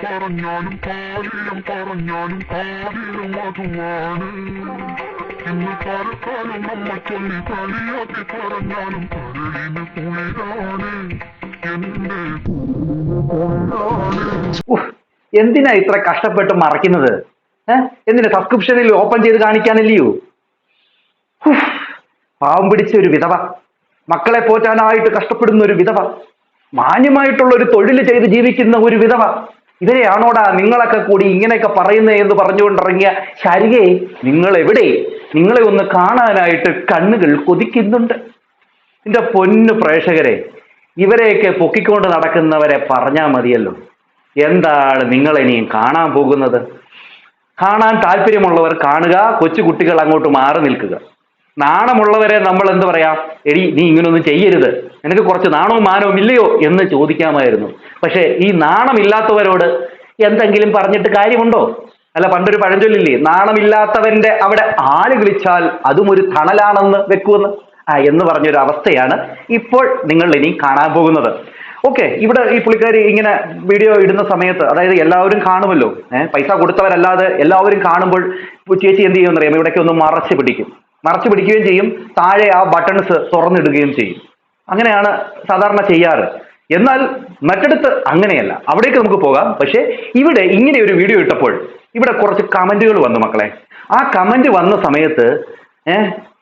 പറഞ്ഞാലും കാര്യം പറഞ്ഞാലും കാര്യം അതുമാണ്. ഇന്ന് കാലക്കാലം നമ്മ ചൊല്ലി കളിയാക്കി പറഞ്ഞാലും കരളിന് കുളിരാണ് എന്റെ എന്തിനാ ഇത്ര കഷ്ടപ്പെട്ട് മറയ്ക്കുന്നത്? എന്തിനാ സബ്സ്ക്രിപ്ഷനിൽ ഓപ്പൺ ചെയ്ത് കാണിക്കാനില്ലയോ? പാവം പിടിച്ച ഒരു വിധവ, മക്കളെ പോറ്റാനായിട്ട് കഷ്ടപ്പെടുന്ന ഒരു വിധവ, മാന്യമായിട്ടുള്ള ഒരു തൊഴിൽ ചെയ്ത് ജീവിക്കുന്ന ഒരു വിധവ, ഇവരെയാണോടാ നിങ്ങളൊക്കെ കൂടി ഇങ്ങനെയൊക്കെ പറയുന്നത് എന്ന് പറഞ്ഞുകൊണ്ടിറങ്ങിയ ശരിയെ, നിങ്ങൾ എവിടെ? നിങ്ങളെ ഒന്ന് കാണാനായിട്ട് കണ്ണുകൾ കൊതിക്കുന്നുണ്ട്. എന്റെ പൊന്നു പ്രേക്ഷകരെ, ഇവരെയൊക്കെ പൊക്കിക്കൊണ്ട് നടക്കുന്നവരെ പറഞ്ഞാൽ മതിയല്ലോ. എന്താണ് നിങ്ങൾ ഇനിയും കാണാൻ പോകുന്നത്? കാണാൻ താല്പര്യമുള്ളവർ കാണുക, കൊച്ചു കുട്ടികൾ അങ്ങോട്ട് മാറി നിൽക്കുക. നാണമുള്ളവരെ നമ്മൾ എന്ത് പറയാം? എടി നീ ഇങ്ങനൊന്നും ചെയ്യരുത്, നിനക്ക് കുറച്ച് നാണവും മാനവും ഇല്ലയോ എന്ന് ചോദിക്കാമായിരുന്നു. പക്ഷെ ഈ നാണമില്ലാത്തവരോട് എന്തെങ്കിലും പറഞ്ഞിട്ട് കാര്യമുണ്ടോ? അല്ല, പണ്ടൊരു പഴഞ്ചൊല്ലില്ലേ, നാണമില്ലാത്തവന്റെ അവിടെ ആല് വിളിച്ചാൽ അതും ഒരു തണലാണെന്ന് വെക്കുമെന്ന്. എന്ന് പറഞ്ഞൊരു അവസ്ഥയാണ് ഇപ്പോൾ നിങ്ങൾ ഇനി കാണാൻ പോകുന്നത്. ഓക്കെ, ഇവിടെ ഈ പുള്ളിക്കാരി ഇങ്ങനെ വീഡിയോ ഇടുന്ന സമയത്ത്, അതായത് എല്ലാവരും കാണുമല്ലോ, പൈസ കൊടുത്തവരല്ലാതെ എല്ലാവരും കാണുമ്പോൾ ചേച്ചി എന്ത് ചെയ്യുമെന്ന് അറിയാം, ഇവിടേക്ക് ഒന്ന് മറച്ചു പിടിക്കുകയും ചെയ്യും, താഴെ ആ ബട്ടൺസ് തുറന്നിടുകയും ചെയ്യും. അങ്ങനെയാണ് സാധാരണ ചെയ്യാറ്. എന്നാൽ മറ്റിടത്ത് അങ്ങനെയല്ല, അവിടേക്ക് നമുക്ക് പോകാം. പക്ഷെ ഇവിടെ ഇങ്ങനെ ഒരു വീഡിയോ ഇട്ടപ്പോൾ ഇവിടെ കുറച്ച് കമന്റുകൾ വന്നു മക്കളെ. ആ കമന്റ് വന്ന സമയത്ത്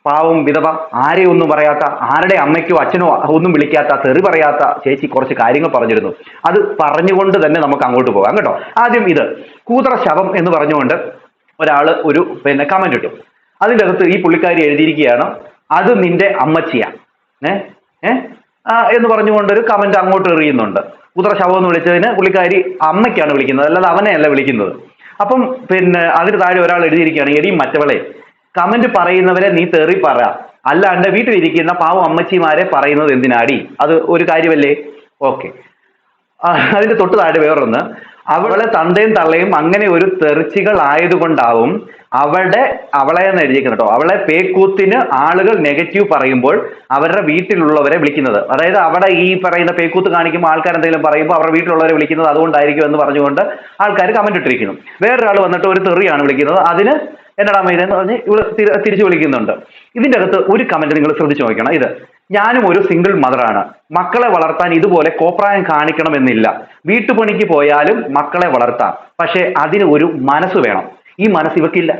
പാവം വിധവ, ആരെയും ഒന്നും പറയാത്ത, ആരുടെ അമ്മയ്ക്കോ അച്ഛനോ ഒന്നും വിളിക്കാത്ത, തെറി പറയാത്ത ചേച്ചി കുറച്ച് കാര്യങ്ങൾ പറഞ്ഞിരുന്നു. അത് പറഞ്ഞുകൊണ്ട് തന്നെ നമുക്ക് അങ്ങോട്ട് പോകാം കേട്ടോ. ആദ്യം ഇത് കൂതറ ശവം എന്ന് പറഞ്ഞുകൊണ്ട് ഒരാള് ഒരു കമന്റ് ഇട്ടു. അതിൻ്റെ അകത്ത് ഈ പുള്ളിക്കാരി എഴുതിയിരിക്കുകയാണ്, അത് നിന്റെ അമ്മച്ചിയാ എന്ന് പറഞ്ഞുകൊണ്ടൊരു കമന്റ് അങ്ങോട്ട് എറിയുന്നുണ്ട്. കൂതറ ശവം എന്ന് വിളിച്ചതിന് പുള്ളിക്കാരി അമ്മയ്ക്കാണ് വിളിക്കുന്നത്, അല്ലാതെ അവനെയല്ല വിളിക്കുന്നത്. അപ്പം അതിന് താഴെ ഒരാൾ എഴുതിയിരിക്കുകയാണ്, എടി മറ്റവളെ, കമന്റ് പറയുന്നവരെ നീ തെറി പറ, അല്ലാണ്ട് വീട്ടിലിരിക്കുന്ന പാവം അമ്മച്ചിമാരെ പറയുന്നത് എന്തിനാടി? അത് ഒരു കാര്യമല്ലേ? ഓക്കെ. അതിന്റെ തൊട്ട് താഴെ വേറൊന്ന്, അവളെ തന്തയും തള്ളയും അങ്ങനെ ഒരു തെറിച്ചികൾ ആയതുകൊണ്ടാവും അവളെ എന്ന് എഴുതിയിരിക്കുന്നു കേട്ടോ, അവളെ പേക്കൂത്തിന് ആളുകൾ നെഗറ്റീവ് പറയുമ്പോൾ അവരുടെ വീട്ടിലുള്ളവരെ വിളിക്കുന്നത്. അതായത് അവിടെ ഈ പറയുന്ന പേക്കൂത്ത് കാണിക്കുമ്പോൾ ആൾക്കാർ എന്തെങ്കിലും പറയുമ്പോൾ അവരുടെ വീട്ടിലുള്ളവരെ വിളിക്കുന്നത് അതുകൊണ്ടായിരിക്കും എന്ന് പറഞ്ഞുകൊണ്ട് ആൾക്കാർ കമന്റ് ഇട്ടിരിക്കുന്നു. വേറൊരാൾ വന്നിട്ട് ഒരു തെറിയാണ് വിളിക്കുന്നത്, അതിന് എന്നടാ മൈനെന്ന് പറഞ്ഞ് ഇവള് തിരിച്ചു വിളിക്കുന്നുണ്ട്. ഇതിൻ്റെ അകത്ത് ഒരു കമന്റ് നിങ്ങൾ ശ്രദ്ധിച്ചു നോക്കണം. ഇത്, ഞാനും ഒരു സിംഗിൾ മദറാണ്, മക്കളെ വളർത്താൻ ഇതുപോലെ കോപ്രായം കാണിക്കണമെന്നില്ല, വീട്ടുപണിക്ക് പോയാലും മക്കളെ വളർത്താം, പക്ഷെ അതിന് ഒരു മനസ്സ് വേണം. ഈ മനസ്സ് ഇവക്കില്ല.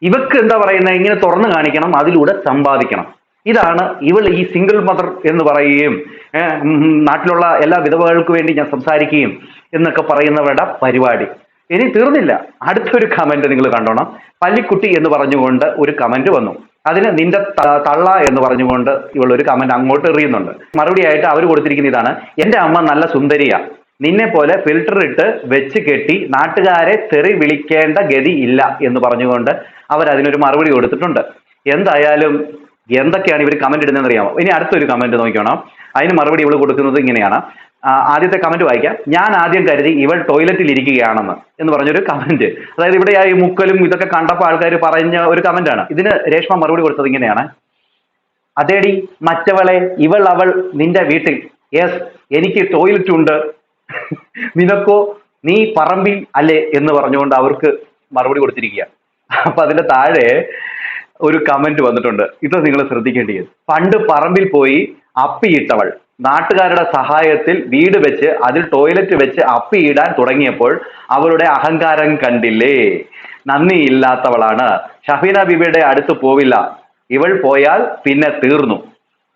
ഇവക്ക് എന്താ പറയുന്നത്, ഇങ്ങനെ തുറന്നു കാണിക്കണം, അതിലൂടെ സമ്പാദിക്കണം. ഇതാണ് ഇവൾ ഈ സിംഗിൾ മദർ എന്ന് പറയുകയും നാട്ടിലുള്ള എല്ലാ വിധവകൾക്ക് വേണ്ടി ഞാൻ സംസാരിക്കുകയും എന്നൊക്കെ പറയുന്നവരുടെ പരിപാടി. ഇനി തീർന്നില്ല, അടുത്തൊരു കമന്റ് നിങ്ങൾ കണ്ടോണം. പല്ലിക്കുട്ടി എന്ന് പറഞ്ഞുകൊണ്ട് ഒരു കമന്റ് വന്നു. അതിന് നിന്റെ തള്ള എന്ന് പറഞ്ഞുകൊണ്ട് ഇവൾ ഒരു കമന്റ് അങ്ങോട്ട് എറിയുന്നുണ്ട്. മറുപടി ആയിട്ട് അവർ കൊടുത്തിരിക്കുന്ന ഇതാണ്, എന്റെ അമ്മ നല്ല സുന്ദരിയാ, നിന്നെ പോലെ ഫിൽറ്റർ ഇട്ട് വെച്ച് കെട്ടി നാട്ടുകാരെ തെറി വിളിക്കേണ്ട ഗതി ഇല്ല എന്ന് പറഞ്ഞുകൊണ്ട് അവരതിനൊരു മറുപടി കൊടുത്തിട്ടുണ്ട്. എന്തായാലും എന്തൊക്കെയാണ് ഇവർ കമന്റ് ഇടുന്നതെന്ന് അറിയാമോ? ഇനി അടുത്തൊരു കമന്റ് നോക്കണം. അതിന് മറുപടി ഇവൾ കൊടുക്കുന്നത് ഇങ്ങനെയാണ്. ആദ്യത്തെ കമന്റ് വായിക്കാം. ഞാൻ ആദ്യം കരുതി ഇവൾ ടോയ്ലറ്റിൽ ഇരിക്കുകയാണെന്ന് എന്ന് പറഞ്ഞൊരു കമന്റ്. അതായത് ഇവിടെ ഈ മുക്കലും ഇതൊക്കെ കണ്ടപ്പോൾ ആൾക്കാർ പറഞ്ഞ ഒരു കമന്റ് ആണ്. ഇതിന് രേഷ്മ മറുപടി കൊടുത്തത് ഇങ്ങനെയാണ്, അതേടി മറ്റവളെ, അവൾ നിന്റെ വീട്ടിൽ, യെസ് എനിക്ക് ടോയ്ലറ്റ് ഉണ്ട്, നിനക്കോ, നീ പറമ്പിൽ അല്ലേ എന്ന് പറഞ്ഞുകൊണ്ട് അവർക്ക് മറുപടി കൊടുത്തിരിക്കുക. അപ്പൊ അതിന്റെ താഴെ ഒരു കമന്റ് വന്നിട്ടുണ്ട്. ഇത് നിങ്ങൾ ശ്രദ്ധിക്കേണ്ടത്, പണ്ട് പറമ്പിൽ പോയി അപ്പിയിട്ടവൾ നാട്ടുകാരുടെ സഹായത്തിൽ വീട് വെച്ച് അതിൽ ടോയ്ലറ്റ് വെച്ച് അപ്പിയിടാൻ തുടങ്ങിയപ്പോൾ അവളുടെ അഹങ്കാരം കണ്ടില്ലേ, നന്ദിയില്ലാത്തവളാണ്, ഷഫീന ബീബിയുടെ അടുത്ത് പോവില്ല, ഇവൾ പോയാൽ പിന്നെ തീർന്നു.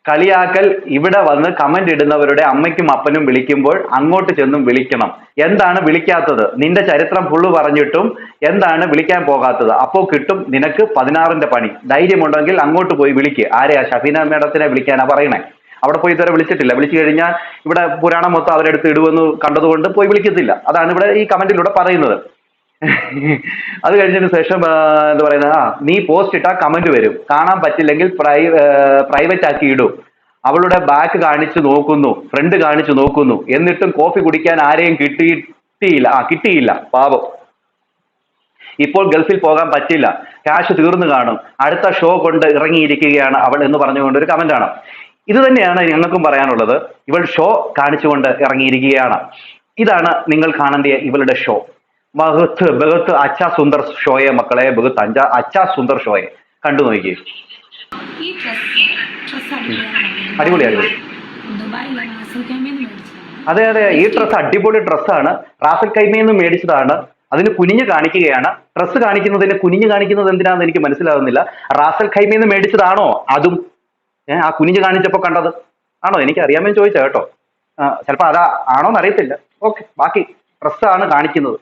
കളിയാക്കൽ, ഇവിടെ വന്ന് കമന്റ് ഇടുന്നവരുടെ അമ്മയ്ക്കും അപ്പനും വിളിക്കുമ്പോൾ അങ്ങോട്ട് ചെന്നും വിളിക്കണം. എന്താണ് വിളിക്കാത്തത്? നിന്റെ ചരിത്രം ഫുള്ള് പറഞ്ഞിട്ടും എന്താണ് വിളിക്കാൻ പോകാത്തത്? അപ്പോ കിട്ടും നിനക്ക് 16ന്റെ പണി. ധൈര്യമുണ്ടെങ്കിൽ അങ്ങോട്ട് പോയി വിളിക്ക്. ആരെയാ? ഷഫീന മേഡത്തിനെ വിളിക്കാനാ പറയണേ. അവിടെ പോയി ഇതുവരെ വിളിച്ചിട്ടില്ല. വിളിച്ചു കഴിഞ്ഞാൽ ഇവിടെ പുരാണം മൊത്തം അവരെടുത്ത് ഇടുവെന്ന് കണ്ടതുകൊണ്ട് പോയി വിളിക്കത്തില്ല. അതാണ് ഇവിടെ ഈ കമന്റിലൂടെ പറയുന്നത്. അത് കഴിഞ്ഞതിന് ശേഷം എന്താ പറയുന്നത്, നീ പോസ്റ്റ് ഇട്ടാ കമന്റ് വരും, കാണാൻ പറ്റില്ലെങ്കിൽ പ്രൈവറ്റ് ആക്കി ഇടും, അവളുടെ ബാക്ക് കാണിച്ചു നോക്കുന്നു, ഫ്രണ്ട് കാണിച്ചു നോക്കുന്നു, എന്നിട്ടും കോഫി കുടിക്കാൻ ആരെയും കിട്ടിയില്ല പാവം. ഇപ്പോൾ ഗൾഫിൽ പോകാൻ പറ്റില്ല, ക്യാഷ് തീർന്നു കാണും, അടുത്ത ഷോ കൊണ്ട് ഇറങ്ങിയിരിക്കുകയാണ് അവൾ എന്ന് പറഞ്ഞുകൊണ്ട് ഒരു കമന്റാണ്. ഇത് തന്നെയാണ് ഞങ്ങൾക്കും പറയാനുള്ളത്. ഇവൾ ഷോ കാണിച്ചുകൊണ്ട് ഇറങ്ങിയിരിക്കുകയാണ്. ഇതാണ് നിങ്ങൾ കാണേണ്ട ഇവളുടെ ഷോ. ബഹുത്ത് ബഹുത്ത് അച്ഛാ സുന്ദർ ഷോയെ മക്കളെ, ബഹുത്ത് അച്ഛാ സുന്ദർ ഷോയെ കണ്ടു നോക്കിയേ. അടിപൊളി അടിപൊളി. അതെ അതെ, ഈ ഡ്രസ്സ് അടിപൊളി ഡ്രസ്സാണ്. റാസൽ കൈമയിൽ നിന്ന് മേടിച്ചതാണ്. അതിന് കുനിഞ്ഞ് കാണിക്കുകയാണ്. ഡ്രസ്സ് കാണിക്കുന്നതിന് കുനിഞ്ഞ് കാണിക്കുന്നത് എന്തിനാണെന്ന് എനിക്ക് മനസ്സിലാവുന്നില്ല. റാസൽ കൈമയിൽ നിന്ന് മേടിച്ചതാണോ അതും? ആ കുനിഞ്ഞ് കാണിച്ചപ്പോ കണ്ടത് ആണോ? എനിക്ക് അറിയാമെന്ന് ചോദിച്ചാ കേട്ടോ. ചിലപ്പോ അതാ ആണോന്ന് അറിയത്തില്ല. ഓക്കെ, ബാക്കി ഡ്രസ്സാണ് കാണിക്കുന്നത്.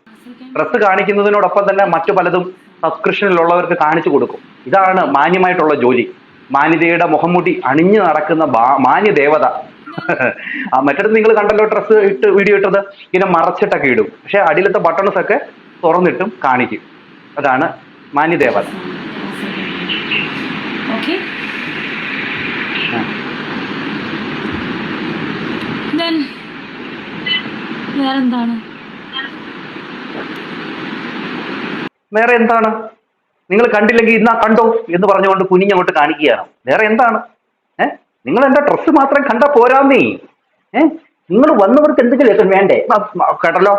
ഡ്രസ്സ് കാണിക്കുന്നതിനോടൊപ്പം തന്നെ മറ്റു പലതും സബ്സ്ക്രിപ്ഷനിലുള്ളവർക്ക് കാണിച്ചു കൊടുക്കും. ഇതാണ് മാന്യമായിട്ടുള്ള ജോലി. മാന്യതയുടെ മുഖംമൂടി അണിഞ്ഞു നടക്കുന്ന മാന്യദേവത. മറ്റിടത്ത് നിങ്ങൾ കണ്ടല്ലോ, ഡ്രസ്സ് ഇട്ട് വീഡിയോ ഇട്ടത് ഇങ്ങനെ മറച്ചിട്ടൊക്കെ ഇടും. പക്ഷെ അടിയിലത്തെ ബട്ടൺസ് ഒക്കെ തുറന്നിട്ടും കാണിക്കും. അതാണ് മാന്യദേവത. വേറെ എന്താണ്? നിങ്ങൾ കണ്ടില്ലെങ്കിൽ ഇന്നാ കണ്ടോ എന്ന് പറഞ്ഞുകൊണ്ട് കുനിഞ്ഞങ്ങോട്ട് കാണിക്കുകയാണ്. വേറെ എന്താണ്? നിങ്ങൾ എന്റെ ഡ്രസ്സ് മാത്രം കണ്ടാ പോരാന്നേ. നിങ്ങൾ വന്നവർക്ക് എന്തെങ്കിലും വേണ്ടേ? കേട്ടല്ലോ,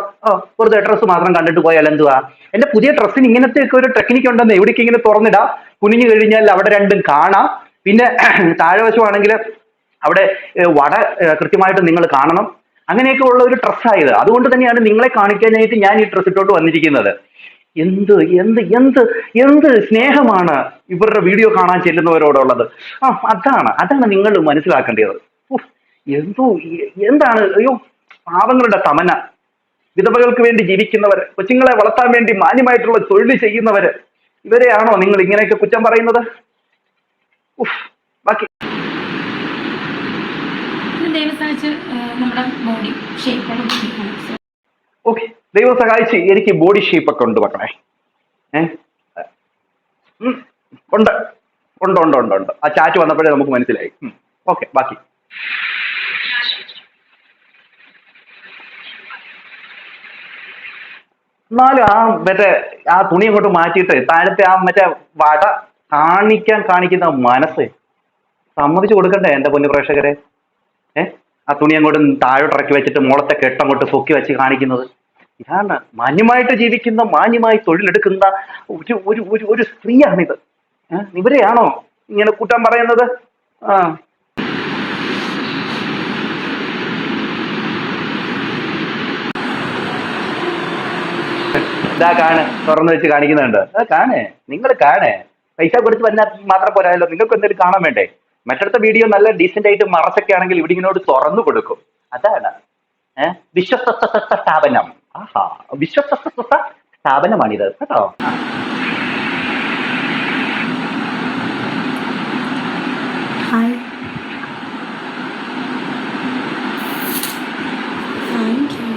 വെറുതെ ഡ്രസ്സ് മാത്രം കണ്ടിട്ട് പോയാൽ എന്തുവാ? എന്റെ പുതിയ ഡ്രസ്സിന് ഇങ്ങനത്തെയൊക്കെ ഒരു ടെക്നിക്ക് ഉണ്ടെന്ന്. എവിടേക്ക് ഇങ്ങനെ തുറന്നിടാം, കുനിഞ്ഞു കഴിഞ്ഞാൽ അവിടെ രണ്ടും കാണാം. പിന്നെ താഴെവശമാണെങ്കിൽ അവിടെ വട കൃത്യമായിട്ട് നിങ്ങൾ കാണണം. അങ്ങനെയൊക്കെ ഉള്ള ഒരു ഡ്രസ്സായത്. അതുകൊണ്ട് തന്നെയാണ് നിങ്ങളെ കാണിക്കാനായിട്ട് ഞാൻ ഈ ഡ്രസ്സ് ഇട്ടോട്ട് വന്നിരിക്കുന്നത്. എന്ത് എന്ത് എന്ത് എന്ത് സ്നേഹമാണ് ഇവരുടെ വീഡിയോ കാണാൻ ചെല്ലുന്നവരോടുള്ളത്. അതാണ് നിങ്ങൾ മനസ്സിലാക്കേണ്ടത്. എന്തോ എന്താണ്? അയ്യോ, പാവങ്ങളുടെ തമന. വിധവകൾക്ക് വേണ്ടി ജീവിക്കുന്നവര്, കൊച്ചുങ്ങളെ വളർത്താൻ വേണ്ടി മാന്യമായിട്ടുള്ള തൊഴിൽ ചെയ്യുന്നവര്, ഇവരെയാണോ നിങ്ങൾ ഇങ്ങനെയൊക്കെ കുറ്റം പറയുന്നത്? ബാക്കി ഓക്കെ, ദൈവം സഹായിച്ച് എനിക്ക് ബോഡി ഷേപ്പ് ഒക്കെ ഉണ്ട് മക്കളെ. ഉണ്ട് ഉണ്ട് ഉണ്ട് ഉണ്ട് ഉണ്ട്. ആ ചാറ്റ് വന്നപ്പോഴേ നമുക്ക് മനസ്സിലായി. ഓക്കെ, ബാക്കി എന്നാലും ആ തുണി അങ്ങോട്ട് മാറ്റിയിട്ട് താഴത്തെ മറ്റേ വട കാണിക്കുന്ന മനസ്സ് സമ്മതിച്ചു കൊടുക്കണ്ടേ എന്റെ പൊന്നു പ്രേക്ഷകരെ? ആ തുണി അങ്ങോട്ട് താഴോട്ടിറക്കി വെച്ചിട്ട് മുളത്തെ കെട്ടങ്ങോട്ട് പൊക്കി വെച്ച് കാണിക്കുന്നത്. ഇതാണ് മാന്യമായിട്ട് ജീവിക്കുന്ന, മാന്യമായി തൊഴിലെടുക്കുന്ന ഒരു ഒരു ഒരു സ്ത്രീയാണിത്. ഇവരെയാണോ ഇങ്ങനെ കുറ്റം പറയുന്നത്? ഇതാ തുറന്നു വെച്ച് കാണിക്കുന്നുണ്ട്. നിങ്ങൾ പൈസ കൊടുത്ത് വന്നാൽ മാത്രം പോരായല്ലോ, നിങ്ങൾക്ക് എന്തെങ്കിലും കാണാൻ വേണ്ടേ? മറ്റടുത്ത വീഡിയോ നല്ല ഡീസെന്റ് ആയിട്ട് മറച്ചൊക്കെ ആണെങ്കിൽ ഇവിടെ ഇങ്ങനോട് തുറന്നു കൊടുക്കും. അതാണ് വിശ്വസ്ത സ്ഥാപനം. വിശ്വസ്ത സ്ഥാപനമാണിത് കേട്ടോ. Hi, thank you.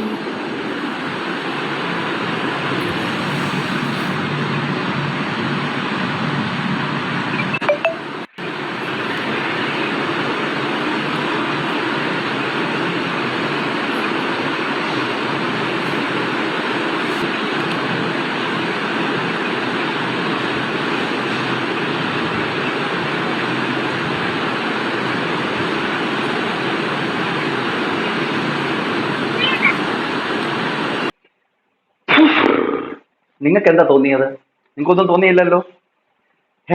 നിങ്ങൾക്ക് എന്താ തോന്നിയത്? നിങ്ങൾക്കൊന്നും തോന്നിയില്ലല്ലോ.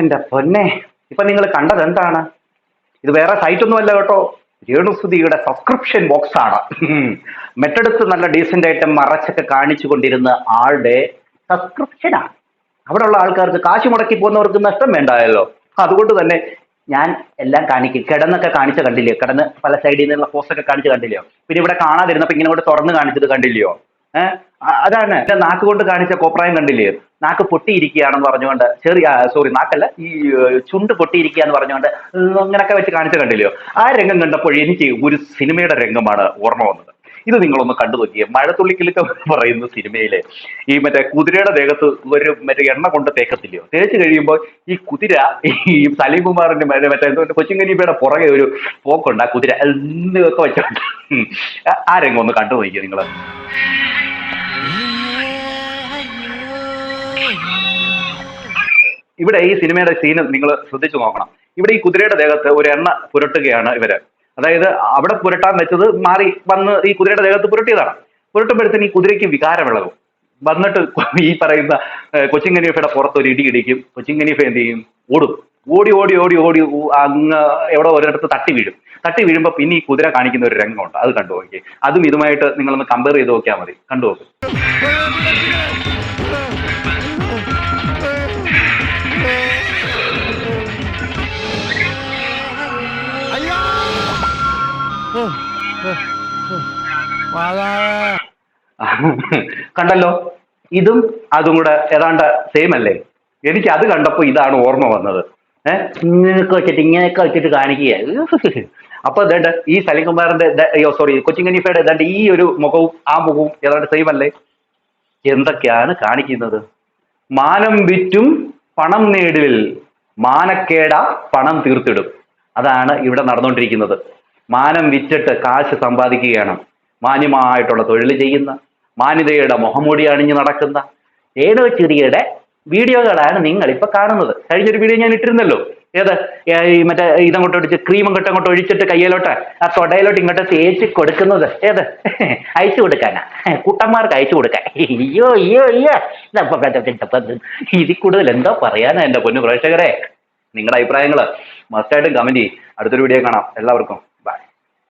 എന്റെ പൊന്നെ, ഇപ്പൊ നിങ്ങൾ കണ്ടത് എന്താണ്? ഇത് വേറെ സൈറ്റ് ഒന്നുമല്ല കേട്ടോ, രേണുസുതിയുടെ സബ്സ്ക്രിപ്ഷൻ ബോക്സ് ആണ്. മറ്റടുത്ത് നല്ല ഡീസന്റ് ആയിട്ട് മറച്ചൊക്കെ കാണിച്ചു കൊണ്ടിരുന്ന ആളുടെ സബ്സ്ക്രിപ്ഷനാണ്. അവിടെയുള്ള ആൾക്കാർക്ക് കാശ് മുടക്കി പോകുന്നവർക്ക് നഷ്ടം വേണ്ടായല്ലോ. അതുകൊണ്ട് തന്നെ ഞാൻ എല്ലാം കാണിക്കും. കിടന്നൊക്കെ കാണിച്ച കണ്ടില്ലയോ? കിടന്ന് പല സൈഡിൽ നിന്നുള്ള പോസ്റ്റൊക്കെ കാണിച്ച് കണ്ടില്ലയോ? പിന്നെ ഇവിടെ കാണാതിരുന്നപ്പോ ഇങ്ങനെ ഇവിടെ തുറന്ന് കാണിച്ചത് കണ്ടില്ലയോ? അതാണ് എന്റെ നാക്ക് കൊണ്ട് കാണിച്ച കോപ്രായം കണ്ടില്ലേ? നാക്ക് പൊട്ടിയിരിക്കുകയാണെന്ന് പറഞ്ഞുകൊണ്ട്, സോറി നാക്കല്ല, ഈ ചുണ്ട് പൊട്ടിയിരിക്കുകയെന്ന് പറഞ്ഞുകൊണ്ട് അങ്ങനൊക്കെ വെച്ച് കാണിച്ച കണ്ടില്ലയോ? ആ രംഗം കണ്ടപ്പോൾ എനിക്ക് ഒരു സിനിമയുടെ രംഗമാണ് ഓർമ്മ വന്നത്. ഇത് നിങ്ങളൊന്ന് കണ്ടു നോക്കിയേ. മഴത്തുള്ളിക്കിലൊക്കെ പറയുന്ന സിനിമയിലെ ഈ മറ്റേ കുതിരയുടെ ദേഹത്ത് ഒരു മറ്റേ എണ്ണ കൊണ്ട് തേക്കത്തില്ലയോ? തേച്ച് കഴിയുമ്പോൾ ഈ കുതിര ഈ സലീം കുമാറിന്റെ മറ്റേ കൊച്ചിങ്കനീബയുടെ പുറകെ ഒരു പോക്കുണ്ട്. ആ കുതിര എന്നൊക്കെ വെച്ചോണ്ട് ആ രംഗം ഒന്ന് കണ്ടു നോക്കിയേ നിങ്ങള്. ഇവിടെ ഈ സിനിമയുടെ സീന് നിങ്ങൾ ശ്രദ്ധിച്ചു നോക്കണം. ഇവിടെ ഈ കുതിരയുടെ ദേഹത്ത് ഒരു എണ്ണ പുരട്ടുകയാണ് ഇവര്. അതായത് അവിടെ പുരട്ടാൻ വെച്ചത് മാറി വന്ന് ഈ കുതിരയുടെ ദേഹത്ത് പുരട്ടിയതാണ്. പുരട്ടുമ്പോഴത്തേന് ഈ കുതിരയ്ക്ക് വികാരമിളകും. വന്നിട്ട് ഈ പറയുന്ന കൊച്ചിൻ ഖനീഫയുടെ പുറത്ത് ഒരു ഇടി ഇടിക്കും. കൊച്ചിൻ ഖനീഫ എന്ത് ചെയ്യും? ഓടും. ഓടി ഓടി ഓടി ഓടി അങ്ങ് എവിടെ ഒരിടത്ത് തട്ടി വീഴും. തട്ടി വീഴുമ്പോ പിന്നെ ഈ കുതിര കാണിക്കുന്ന ഒരു രംഗമുണ്ട്, അത് കണ്ടു നോക്കി. അതും ഇതുമായിട്ട് നിങ്ങളൊന്ന് കമ്പയർ ചെയ്ത് നോക്കിയാൽ മതി, കണ്ടു നോക്ക്. കണ്ടല്ലോ, ഇതും അതും കൂടെ ഏതാണ്ട് സെയിം അല്ലേ? എനിക്ക് അത് കണ്ടപ്പോ ഇതാണ് ഓർമ്മ വന്നത്. ഇങ്ങനെയൊക്കെ വെച്ചിട്ട് ഇങ്ങനെയൊക്കെ വെച്ചിട്ട് കാണിക്കുക. അപ്പൊ ഇതേണ്ട ഈ സലിംകുമാറിന്റെ സോറി കൊച്ചിൻ ഖനീഫയുടെ ഏതാണ്ട് ഈ ഒരു മുഖവും ആ മുഖവും ഏതാണ്ട് സെയിം അല്ലേ? എന്തൊക്കെയാണ് കാണിക്കുന്നത്? മാനം വിറ്റും പണം നേടിൽ മാനക്കേട പണം തീർത്തിടും. അതാണ് ഇവിടെ നടന്നുകൊണ്ടിരിക്കുന്നത്. മാനം വിറ്റിട്ട് കാശ് സമ്പാദിക്കുകയാണ്. മാന്യമായിട്ടുള്ള തൊഴിൽ ചെയ്യുന്ന, മാന്യതയുടെ മുഖംമൂടി അണിഞ്ഞ് നടക്കുന്ന രേണു ചിറിയുടെ വീഡിയോകളാണ് നിങ്ങൾ ഇപ്പൊ കാണുന്നത്. കഴിഞ്ഞൊരു വീഡിയോ ഞാൻ ഇട്ടിരുന്നല്ലോ, ഏത് മറ്റേ ഇതങ്ങോട്ട് ഒഴിച്ച് ക്രീം അങ്ങോട്ട് ഒഴിച്ചിട്ട് കയ്യിലോട്ട് ആ തൊടയിലോട്ട് ഇങ്ങോട്ട് തേച്ച് കൊടുക്കുന്നത്. ഏത് അയച്ചു കൊടുക്കാനാ? കുട്ടന്മാർക്ക് അയച്ചു കൊടുക്കാൻ. അയ്യോ അയ്യോ അയ്യോ, ഇതിൽ കൂടുതൽ എന്താ പറയാനാ എന്റെ പൊന്നു പ്രേക്ഷകരെ? നിങ്ങളുടെ അഭിപ്രായങ്ങൾ മസ്റ്റായിട്ടും കമന്റ് ചെയ്യും. അടുത്തൊരു വീഡിയോ കാണാം. എല്ലാവർക്കും